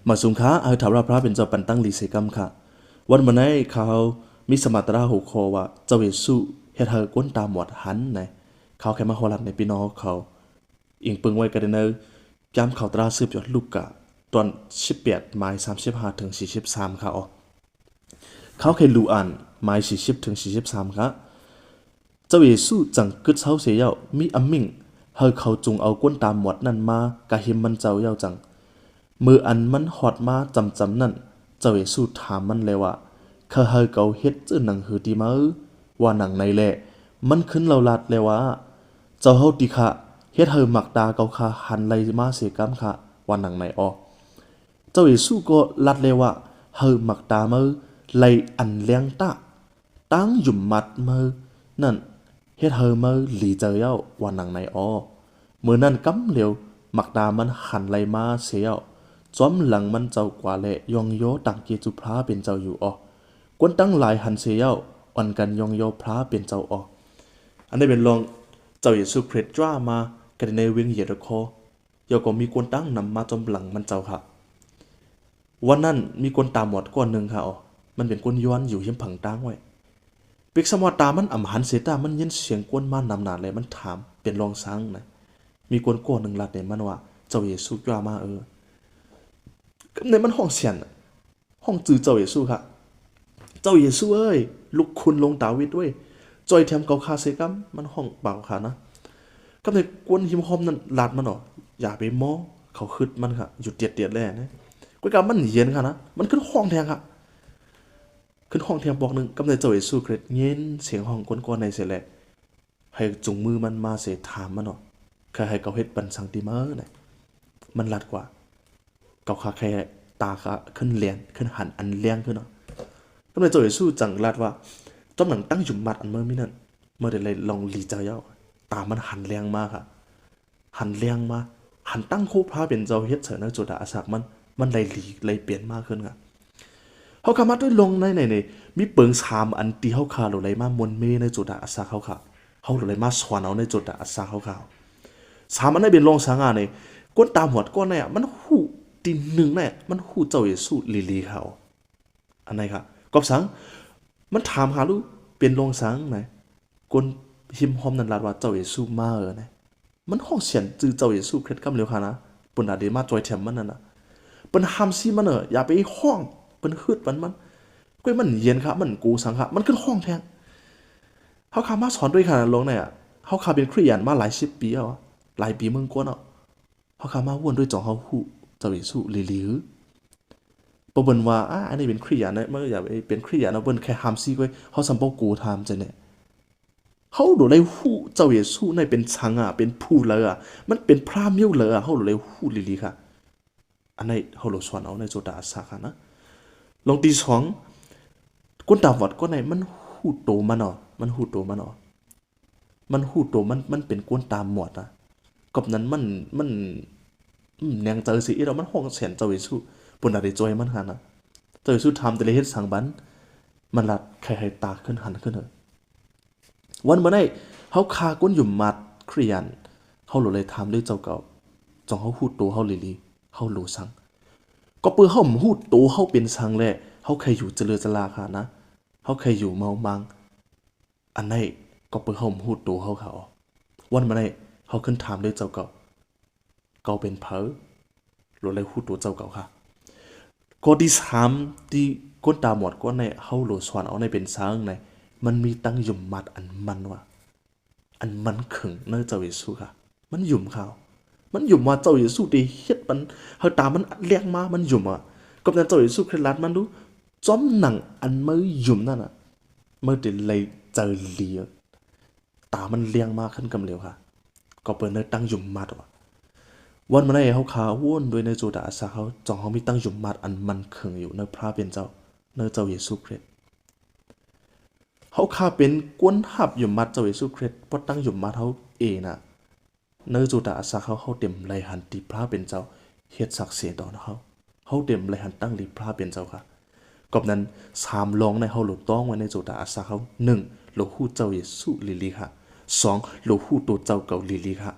มาสุงค้าเอาถาวรพระเป็นเจ้าปันตั้งลีเสกัมค่ะวันมันให้เขามีสมาตราหูคอว่าเจ้าเยซูเฮ็ดให้ก้นตาหมดหันไงเขาแค่มาฮอลัดในพี่น้องเขาอิงปึงไว้กันเนอย้ำเขาตราสืบยอดลูกกะตอน18 หมาย 35 ถึง 43ค่ะอ๋อเขาเคยรู้อ่านหมาย40 ถึง 43ค่ะเจ้าเยซูจังกึศเฮาเสียเย้ามีอัมมิงเฮาเขาจงเอาก้นตาหมดนั่นมากะหิมมันเจ้าเย้าจังมืออันมันหอดมาจำนั่นเจ้าเยซูถามมันเลยว่าเขาเฮาเกาเฮ็ดจื้อหนังหือดีมาว่าหนังในแหละมันขึ้นเราลัดเลยว่าเจ้าเฮาติคะเฮ็ดเฮาหมักตาเกาค่ะหันไลมาเสกัมค่ะว่าหนังในออเจ้าเยซูก็ลัดเลยว่าเฮาหมักตามือไลอันเลี้ยงตาตั้งหยุ่มมัดมือนั่นเฮ็ดเฮามือหลีเจอเย้าว่าหนังในออเมื่อนั้นกำเหลียวหมักตามันหันไลมาเสียจอมหลังมันเจ้ากว่าเละยองโยตังเกจุพระเป็นเจ้าอยู่ออกวนตั้งหลายหันเสียอ่อนกันยองโยพระเป็นเจ้าออันนี้เป็นลองเจ้าเยซูคริสต์จ้ามากันในเวียงเยริโคยก็มีกวนตั้งนำมาจอมหลังมันเจ้าค่ะวันนั้นมีกวนตาหมดก้อนหนึ่งค่ะมันเป็นกวนย้อนอยู่เฮียมผังตั้งไว้ปิกสมอตามันอ่ำหันเสียตามันยินเสียงกวนมานำหนาเลยมันถามเป็นลองสังนะมีกวนก้อนหนึ่งลัดเนี่ยมันว่าเจ้าเยซูจ้ามาในมันห้องเสียนห้องจือเจ้าเยซูค่ะเจ้าเยซูเอ้ยลุกคุณลงดาวิดด้วยจอยแถมเกาคาเซกัมมันห้องเปล่าค่ะนะก็ในกวนหิมหอมนั่นลาดมันอย่าไปมอเขาคืดมันค่ะหยุดเตียดแล่นะกวนกามันเย็นค่ะนะมันขึ้นห้องแทงค่ะขึ้นห้องแทงบอกหนึ่งก็ในเจ้าเยซูคริสต์เย็นเสียงห้องก้นในเสร็จแหละให้จุงมือมันมาเสถามมันแค่ให้เขาเฮ็ดบันสังติเมอร์นะมันลัดกว่าเกาขาแค่ตาขาขึ้นเลียนขึ้นหันอันเลี้ยงขึ้นก็เลยเจ้าเยซูจังลาดว่าจอมหนังตั้งหยุมมัดอันเมื่อมินั่นเมื่อเดี๋ยวเลยลองลีเจ้าเย้าตามันหันเลี้ยงมากค่ะหันเลี้ยงมาหันตั้งคู่พระเป็นเจ้าเฮ็ดเสนอจุดอาศักมันเลยลีเลยเปลี่ยนมากขึ้นค่ะเขาขามาด้วยลงในมีเปิงสามอันตีเขาขาหรือไรมามนเมในจุดอาศักเขาค่ะเขาหรือไรมาสวนเอาในจุดอาศักเขาค่ะสามอันนั้นเป็นลงสางานเนี่ยก้นตามหัวก้นเนี่ยมันหูตีหนึ่งเนี่ยมันหูเจ้าเยซูลีเขาอันไหนค่ะกอบสังมันถามหาลูกเป็นลงสังไหนกนหิมหอมนันลาดว่าเจ้าเยซูมาเนี่ยมันห้องเสียนจือเจ้าเยซูเคล็ดกำเร็วค่ะนะปนอาเดมาจอยแถมมันนั่นนะปนห้ามซีมันอย่าไปห้องปนฮึดมันก็มันเย็นค่ะมันกูสังค่ะมันขึ้นห้องแทงเขาขามาสอนด้วยค่ะลงเนี่ยเขาขาเป็นคริสเตียนมาหลาย10 ปีแล้วหลายปีเมืองกวนเขาขามาวนด้วยจ่องเขาหูเจ้าเยซูลีปบนว่าอันนี้เป็นคริยานะมันอย่าไปเป็นคริยานะเบิ้นแค่หามซีไว้เขาสัมปอกูทำจะเนี่ยเขาดูเลยหูเจ้าเยซูในเป็นชังเป็นผู้เลยมันเป็นพระมิวเลยเขาดูเลยหูลีค่ะอันนี้เขาหลุดสวนเอาในโจดาสาขานะลงตีสองก้นตาวัดก็ในมันหูโตมันหูโตมันหูโตมันเป็นก้นตาหมดกับนั้นมันแนงเจอสิเรามันห้องเสียนเจ้าเยซูปนอะไรจอยมันหันเจ้าเยซูทำแต่ละเฮ็ดสังบันมันลัดใครตาขึ้นหันขึ้นวันเมื่อไหร่เขาคาก้นหยุ่มมัดเครียนเขาหลุดเลยทำด้วยเจ้าเก่าจองเขาหูโตเขาลีเขาหลุดสังก็เปื่อเขาหูโตเขาเป็นสังแหละเขาเคยอยู่เจริญจลาค่ะนะเขาเคยอยู่เมามังอันไหนก็เปื่อเขาหูโตเขาวันเมื่อไหร่เขาขึ้นทำด้วยเจ้าเก่าเป็นเพอหลุดเลยหูโตเจ้าเก่าค่ะก็ที่สามที่ก้นตาหมดก็ในเขาหลุดสวนเอาในเป็นสังในมันมีตั้งหยุ่มมัดอันมันว่าอันมันขึงเนื้อเจ้าเยซูค่ะมันหยุ่มเขามันหยุ่มว่าเจ้าเยซูได้เฮ็ดมันเฮาตามันเลี้ยงมามันหยุ่มกับนั้นเจ้าเยซูคริสต์มันรู้จอมหนังอันมือหยุ่มนั่นเมื่อเดี๋ยวเลยเจอเลียตามันเลี้ยงมาขึ้นกำเร็วค่ะก็เปิดเนื้อตั้งหยุ่มมัดวันมาได้เขาขาว่นโดยในโจดาอาสาเขาจองเขามีตั้งหยุ่มมัดอันมันขึงอยู่ในพระเป็นเจ้าในเจ้าเยซูคริสต์เขาข้าเป็นกวนหับหยุ่มมัดเจ้าเยซูคริสต์เพราะตั้งหยุ่มมัดเขาเนื้อจุดอาสาเขาเต็มเลยหันตีพระเป็นเจ้าเฮ็ดศักดิ์เสียต่อเขาเต็มเลยหันตั้งลีพระเป็นเจ้าค่ะกับนั้นสามลองในเขาหลุดต้องไว้ในจุดอาสาเขา1หลุดหู้เจ้าเยซูลีค่ะ2หลุดหู้ตัวเจ้าเก่าลีค่ะ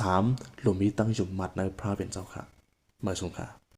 3หลุดมีตั้งหยุ่มมัดในพระเป็นเจ้าค่ะมาสงค่ะ